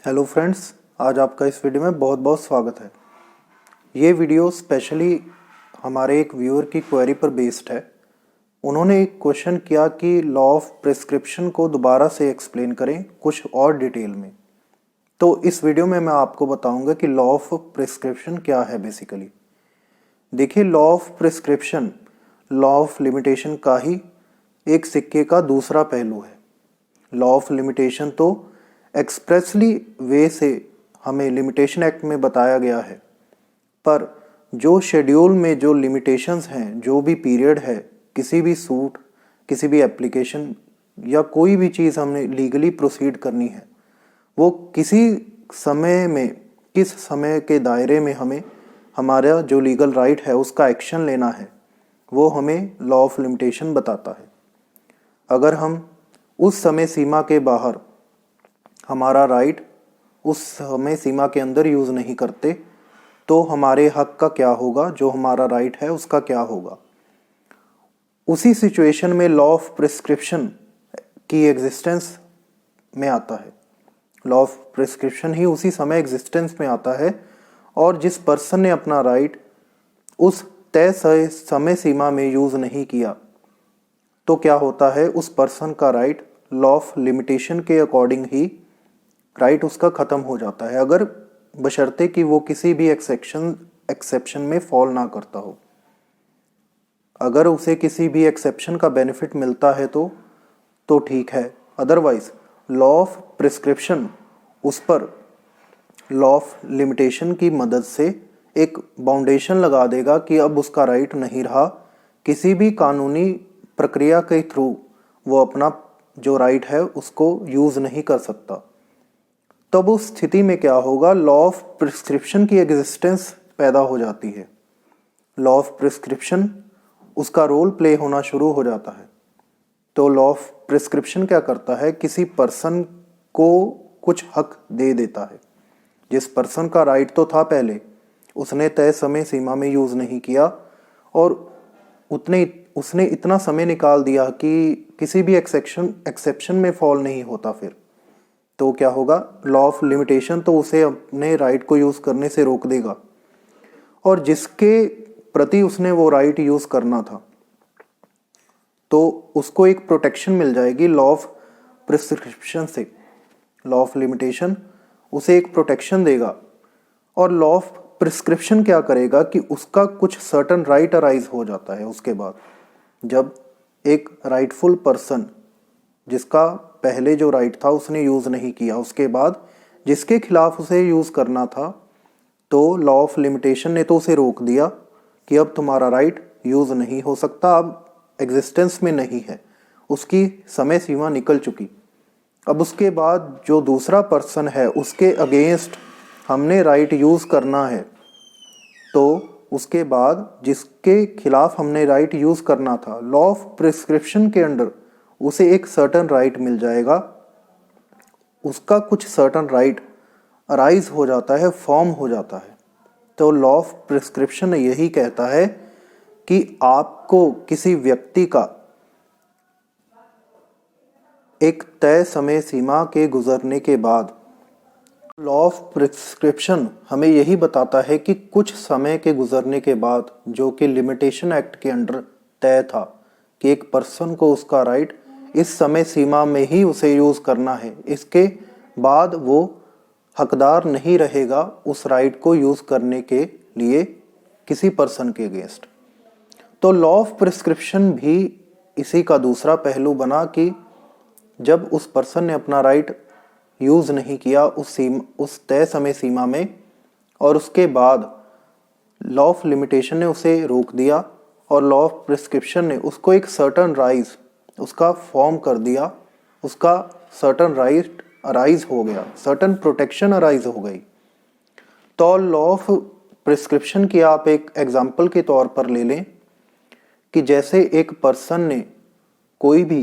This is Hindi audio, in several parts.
हेलो फ्रेंड्स, आज आपका इस वीडियो में बहुत बहुत स्वागत है। ये वीडियो स्पेशली हमारे एक व्यूअर की क्वेरी पर बेस्ड है। उन्होंने एक क्वेश्चन किया कि लॉ ऑफ प्रिस्क्रिप्शन को दोबारा से एक्सप्लेन करें कुछ और डिटेल में। तो इस वीडियो में मैं आपको बताऊंगा कि लॉ ऑफ प्रिस्क्रिप्शन क्या है बेसिकली। देखिए, law of prescription law of limitation का ही एक सिक्के का दूसरा पहलू है। लॉ ऑफ लिमिटेशन तो एक्सप्रेसली वे से हमें लिमिटेशन एक्ट में बताया गया है, पर जो शेड्यूल में जो लिमिटेशंस हैं, जो भी पीरियड है, किसी भी सूट, किसी भी एप्लीकेशन या कोई भी चीज़ हमने लीगली प्रोसीड करनी है, वो किसी समय में, किस समय के दायरे में हमें हमारा जो लीगल राइट है उसका एक्शन लेना है, वो हमें लॉ ऑफ लिमिटेशन बताता है। अगर हम उस समय सीमा के बाहर हमारा राइट उस समय सीमा के अंदर यूज़ नहीं करते तो हमारे हक का क्या होगा, जो हमारा राइट है उसका क्या होगा। उसी सिचुएशन में लॉ ऑफ प्रिस्क्रिप्शन की एग्जिस्टेंस में आता है। लॉ ऑफ प्रिस्क्रिप्शन ही उसी समय एग्जिस्टेंस में आता है, और जिस पर्सन ने अपना राइट उस तय समय सीमा में यूज़ नहीं किया तो क्या होता है, उस पर्सन का राइट लॉ ऑफ लिमिटेशन के अकॉर्डिंग ही राइट उसका ख़त्म हो जाता है, अगर बशर्ते कि वो किसी भी एक्सेप्शन में फॉल ना करता हो। अगर उसे किसी भी एक्सेप्शन का बेनिफिट मिलता है तो ठीक है, अदरवाइज लॉ ऑफ प्रिस्क्रिप्शन उस पर लॉ ऑफ लिमिटेशन की मदद से एक बाउंडेशन लगा देगा कि अब उसका राइट नहीं रहा, किसी भी कानूनी प्रक्रिया के थ्रू वो अपना जो राइट है उसको यूज़ नहीं कर सकता। तब उस स्थिति में क्या होगा, लॉ ऑफ प्रिस्क्रिप्शन की एग्जिस्टेंस पैदा हो जाती है। लॉ ऑफ प्रिस्क्रिप्शन उसका रोल प्ले होना शुरू हो जाता है। तो लॉ ऑफ प्रिस्क्रिप्शन क्या करता है, किसी पर्सन को कुछ हक दे देता है। जिस पर्सन का राइट तो था पहले, उसने तय समय सीमा में यूज़ नहीं किया और उसने इतना समय निकाल दिया कि किसी भी एक्सेप्शन में फॉल नहीं होता, फिर तो क्या होगा, लॉ ऑफ लिमिटेशन तो उसे अपने राइट को यूज़ करने से रोक देगा, और जिसके प्रति उसने वो राइट यूज़ करना था तो उसको एक प्रोटेक्शन मिल जाएगी लॉ ऑफ प्रिस्क्रिप्शन से। लॉ ऑफ लिमिटेशन उसे एक प्रोटेक्शन देगा, और लॉ ऑफ प्रिस्क्रिप्शन क्या करेगा कि उसका कुछ सर्टन राइट अराइज हो जाता है। उसके बाद जब एक राइटफुल पर्सन जिसका पहले जो राइट था उसने यूज़ नहीं किया, उसके बाद जिसके खिलाफ उसे यूज़ करना था, तो लॉ ऑफ लिमिटेशन ने तो उसे रोक दिया कि अब तुम्हारा राइट यूज़ नहीं हो सकता, अब एग्जिस्टेंस में नहीं है, उसकी समय सीमा निकल चुकी। अब उसके बाद जो दूसरा पर्सन है उसके अगेंस्ट हमने राइट यूज़ करना है, तो उसके बाद जिसके खिलाफ हमने राइट यूज़ करना था, लॉ ऑफ प्रिस्क्रिप्शन के अंडर उसे एक सर्टन राइट मिल जाएगा, उसका कुछ सर्टन राइट अराइज हो जाता है, फॉर्म हो जाता है। तो लॉ ऑफ प्रिस्क्रिप्शन यही कहता है कि आपको किसी व्यक्ति का एक तय समय सीमा के गुजरने के बाद, लॉ ऑफ प्रिस्क्रिप्शन हमें यही बताता है कि कुछ समय के गुजरने के बाद, जो कि लिमिटेशन एक्ट के अंडर तय था कि एक पर्सन को उसका राइट इस समय सीमा में ही उसे यूज़ करना है, इसके बाद वो हकदार नहीं रहेगा उस राइट को यूज़ करने के लिए किसी पर्सन के अगेंस्ट। तो लॉ ऑफ प्रिस्क्रिप्शन भी इसी का दूसरा पहलू बना कि जब उस पर्सन ने अपना राइट यूज़ नहीं किया उस तय समय सीमा में, और उसके बाद लॉ ऑफ लिमिटेशन ने उसे रोक दिया और लॉ ऑफ प्रिस्क्रिप्शन ने उसको एक सर्टन राइज उसका फॉर्म कर दिया, उसका सर्टन राइट अराइज हो गया, सर्टन प्रोटेक्शन अराइज हो गई। तो लॉ ऑफ प्रिस्क्रिप्शन की आप एक एग्जांपल के तौर पर ले लें कि जैसे एक पर्सन ने कोई भी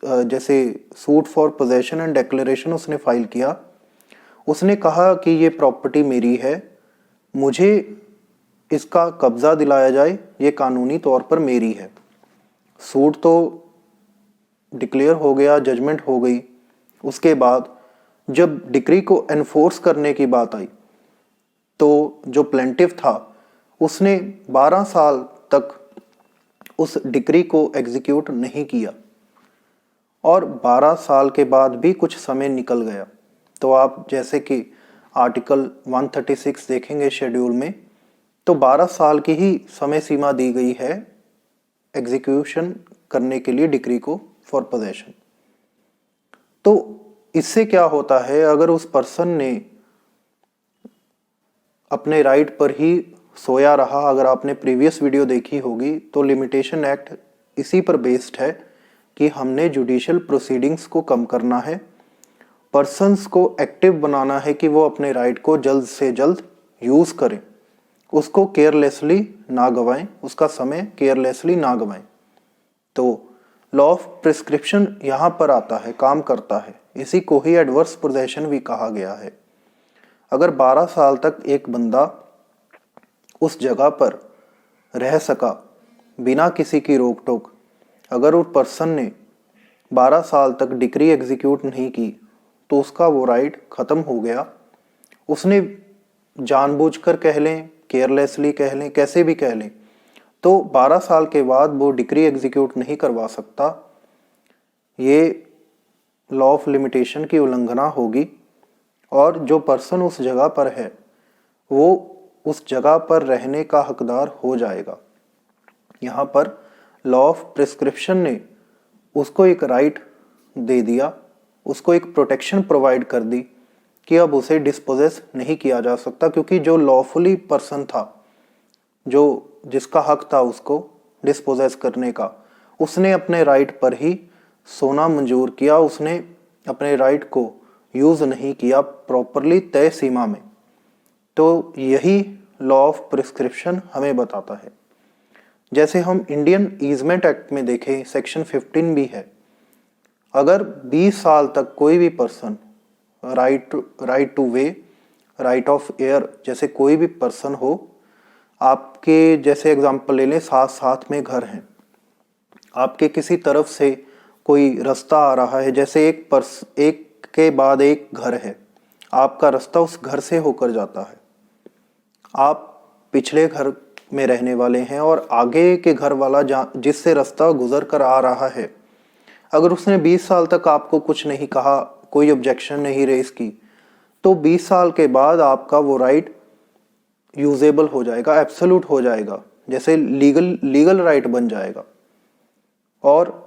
जैसे suit for possession and declaration उसने फाइल किया, उसने कहा कि ये प्रॉपर्टी मेरी है, मुझे इसका कब्जा दिलाया जाए, ये कानूनी तौर पर मेरी है। सूट तो डिक्लेयर हो गया, जजमेंट हो गई, उसके बाद जब डिक्री को एनफोर्स करने की बात आई तो जो प्लेंटिफ था उसने 12 साल तक उस डिक्री को एग्जीक्यूट नहीं किया और 12 साल के बाद भी कुछ समय निकल गया। तो आप जैसे कि आर्टिकल 136 देखेंगे शेड्यूल में, तो 12 साल की ही समय सीमा दी गई है एग्जीक्यूशन करने के लिए डिक्री को फॉर पोजेशन। तो इससे क्या होता है, अगर उस पर्सन ने अपने राइट पर ही सोया रहा, अगर आपने प्रीवियस वीडियो देखी होगी तो लिमिटेशन एक्ट इसी पर बेस्ड है कि हमने जुडिशियल प्रोसीडिंग्स को कम करना है, पर्सन्स को एक्टिव बनाना है कि वो अपने राइट को जल्द से जल्द यूज़ करें, उसको केयरलेसली ना गवाएं, उसका समय केयरलेसली ना गवाएं। तो लॉ ऑफ प्रिस्क्रिप्शन यहाँ पर आता है, काम करता है। इसी को ही एडवर्स पोजेशन भी कहा गया है। अगर 12 साल तक एक बंदा उस जगह पर रह सका बिना किसी की रोक टोक, अगर उस पर्सन ने 12 साल तक डिक्री एग्जीक्यूट नहीं की तो उसका वो राइट ख़त्म हो गया। उसने जानबूझकर कह लें, केयरलेसली कह लें, कैसे भी कह लें, तो 12 साल के बाद वो डिक्री एग्जीक्यूट नहीं करवा सकता। ये लॉ ऑफ लिमिटेशन की उल्लंघना होगी और जो पर्सन उस जगह पर है वो उस जगह पर रहने का हकदार हो जाएगा। यहाँ पर लॉ ऑफ प्रिस्क्रिप्शन ने उसको एक राइट दे दिया, उसको एक प्रोटेक्शन प्रोवाइड कर दी कि अब उसे डिस्पोजेस नहीं किया जा सकता, क्योंकि जो लॉफुली पर्सन था, जो जिसका हक था उसको डिस्पोजेस करने का, उसने अपने राइट पर ही सोना मंजूर किया, उसने अपने राइट को यूज़ नहीं किया प्रॉपरली तय सीमा में। तो यही लॉ ऑफ प्रिस्क्रिप्शन हमें बताता है। जैसे हम इंडियन ईजमेंट एक्ट में देखें, सेक्शन 15 भी है। अगर 20 साल तक कोई भी person right two way, right of air जैसे कोई भी पर्सन हो, आपके जैसे एग्जांपल ले लें, साथ साथ में घर हैं, आपके किसी तरफ से कोई रास्ता आ रहा है, जैसे एक के बाद एक घर है, आपका रास्ता उस घर से होकर जाता है, आप पिछले घर में रहने वाले हैं और आगे के घर वाला जिससे रास्ता गुजर कर आ रहा है, अगर उसने 20 साल तक आपको कुछ नहीं कहा, कोई ऑब्जेक्शन नहीं रेज की, तो 20 साल के बाद आपका वो राइट यूजेबल हो जाएगा, एब्सोल्यूट हो जाएगा, जैसे लीगल राइट बन जाएगा। और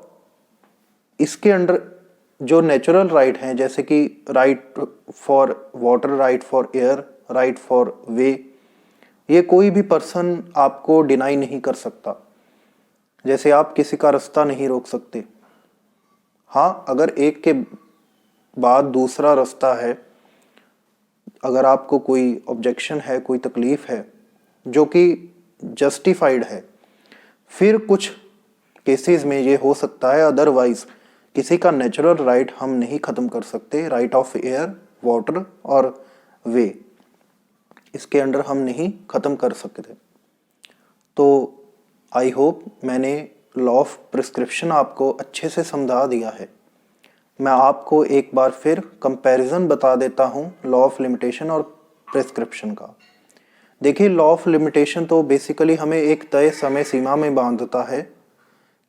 इसके अंडर जो नेचुरल राइट हैं, जैसे कि right for water, right for air, right for way, ये कोई भी पर्सन आपको डिनाई नहीं कर सकता। जैसे आप किसी का रास्ता नहीं रोक सकते। हाँ, अगर एक के बाद दूसरा रास्ता है, अगर आपको कोई ऑब्जेक्शन है, कोई तकलीफ है जो कि जस्टिफाइड है, फिर कुछ केसेस में ये हो सकता है। अदरवाइज किसी का नेचुरल राइट हम नहीं ख़त्म कर सकते। राइट ऑफ एयर, वाटर और वे, इसके अंडर हम नहीं ख़त्म कर सकते। तो आई होप मैंने लॉ ऑफ प्रिस्क्रिप्शन आपको अच्छे से समझा दिया है। मैं आपको एक बार फिर कंपैरिजन बता देता हूँ लॉ ऑफ लिमिटेशन और प्रिस्क्रिप्शन का। देखिए, लॉ ऑफ लिमिटेशन तो बेसिकली हमें एक तय समय सीमा में बांधता है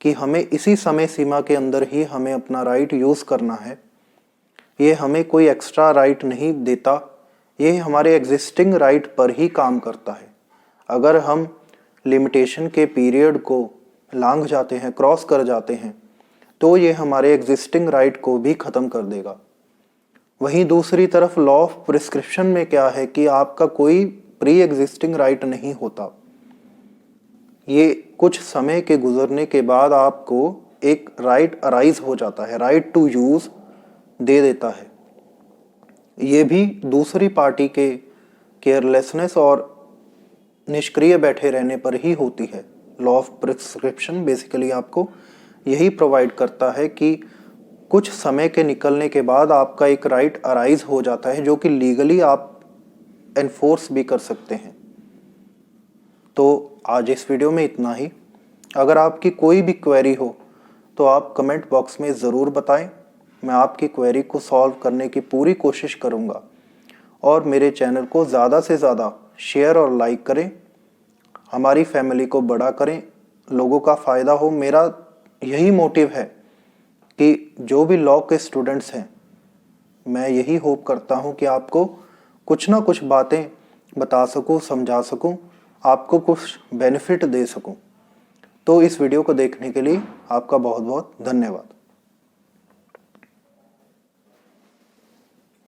कि हमें इसी समय सीमा के अंदर ही हमें अपना राइट यूज़ करना है। ये हमें कोई एक्स्ट्रा राइट नहीं देता, ये हमारे एग्जिस्टिंग राइट पर ही काम करता है। अगर हम लिमिटेशन के पीरियड को लांघ जाते हैं, क्रॉस कर जाते हैं, तो ये हमारे एग्जिस्टिंग राइट को भी ख़त्म कर देगा। वहीं दूसरी तरफ लॉ ऑफ प्रिस्क्रिप्शन में क्या है कि आपका कोई प्री एग्जिस्टिंग राइट नहीं होता। ये कुछ समय के गुजरने के बाद आपको एक राइट अराइज हो जाता है, राइट टू यूज़ दे देता है। ये भी दूसरी पार्टी के केयरलेसनेस और निष्क्रिय बैठे रहने पर ही होती है। लॉ ऑफ प्रिस्क्रिप्शन बेसिकली आपको यही प्रोवाइड करता है कि कुछ समय के निकलने के बाद आपका एक राइट अराइज हो जाता है जो कि लीगली आप एनफोर्स भी कर सकते हैं। तो आज इस वीडियो में इतना ही। अगर आपकी कोई भी क्वेरी हो तो आप कमेंट बॉक्स में ज़रूर बताएं, मैं आपकी क्वेरी को सॉल्व करने की पूरी कोशिश करूँगा। और मेरे चैनल को ज़्यादा से ज़्यादा शेयर और लाइक करें, हमारी फैमिली को बड़ा करें, लोगों का फ़ायदा हो। मेरा यही मोटिव है कि जो भी लॉ के स्टूडेंट्स हैं, मैं यही होप करता हूं कि आपको कुछ ना कुछ बातें बता सकूं, समझा सकूं, आपको कुछ बेनिफिट दे सकूं। तो इस वीडियो को देखने के लिए आपका बहुत बहुत धन्यवाद।